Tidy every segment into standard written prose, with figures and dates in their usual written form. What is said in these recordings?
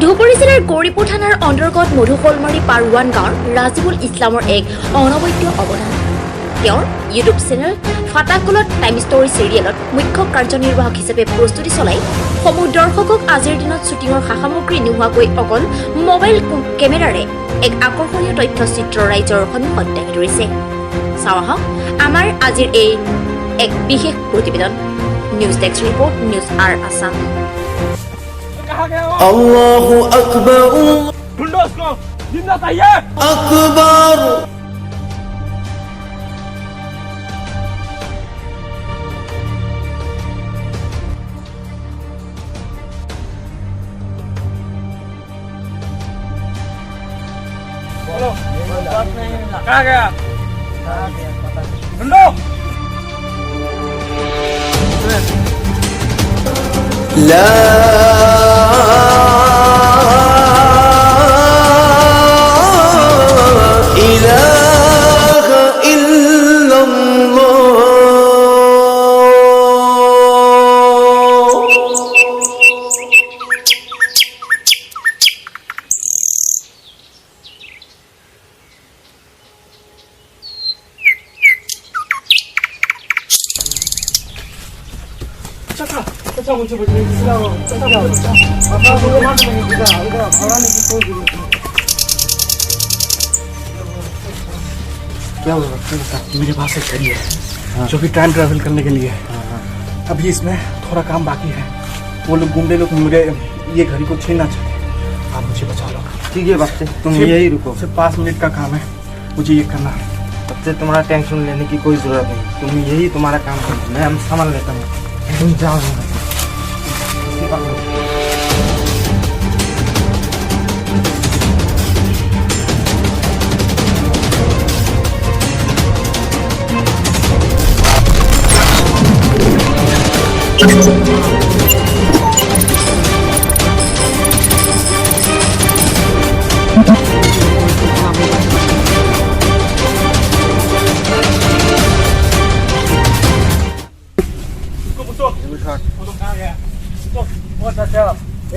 ধুবুৰী জিলাৰ গৌৰীপুৰ থানাৰ অন্তৰ্গত মধুশলমাৰী পাৰৱান গাঁৱৰ ৰাজিবুল ইছলামৰ এক অনবদ্য অৱদান। তেওঁৰ ইউটিউব চেনেল ফাটাকুলত টাইম ষ্টৰী চিৰিয়েলত মুখ্য কাৰ্যনিৰ্বাহক হিচাপে প্ৰস্তুতি চলাই সমূহ দৰ্শকক আজিৰ দিনত শ্বুটিঙৰ সা সামগ্ৰী নোহোৱাকৈ অকল মোবাইল কেমেৰাৰে এক আকৰ্ষণীয় তথ্যচিত্ৰ ৰাইজৰ সন্মুখত দাঙি ধৰিছে। চাওঁ আহক আমাৰ আজিৰ এই এক বিশেষ প্ৰতিবেদন। নিউজ ডেস্ক ৰিপৰ্ট, নিউজ আৰ আছাম। अल्लाहु अकबर ढूंढो उसको, जिंदा चाहिए। अकबर बोलो, कहाँ गया? ढूंढो। ला इलाहा इल्लल्लाह। चाचा मुझे बचने की सलाह हो। चाचा क्या हो? पापा मुझे मार देंगे इधर भगाने की कोई जरूरत नहीं। क्या हुआ? मेरे पास एक घड़ी है जो कि टाइम ट्रैवल करने के लिए है। अभी इसमें थोड़ा काम बाकी है। वो लोग गुंडे लोग मेरे ये घड़ी को छीनना चाहते हैं। आप मुझे बचा लो। ठीक है बच्चे, तुम यही रुको। सिर्फ 5 मिनट का काम है, मुझे ये करना है। बच्चे तुम्हारा टेंशन लेने की कोई जरूरत नहीं, तुम यही तुम्हारा काम करो, मैं हम संभाल लेता हूँ। तुम जाओ।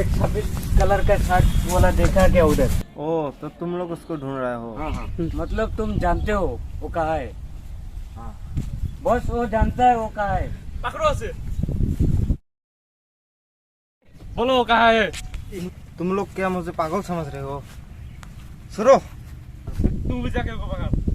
एक 26 कलर का शर्ट वाला देखा क्या उधर? ओ तो तुम लोग उसको ढूंढ रहे हो? हाँ। मतलब तुम जानते हो वो कहाँ है? हाँ बस वो जानता है वो कहाँ है। पकड़ो उसे, बोलो वो कहाँ है? तुम लोग क्या मुझे पागल समझ रहे हो? सुनो, तू भी जाके उसको पकड़।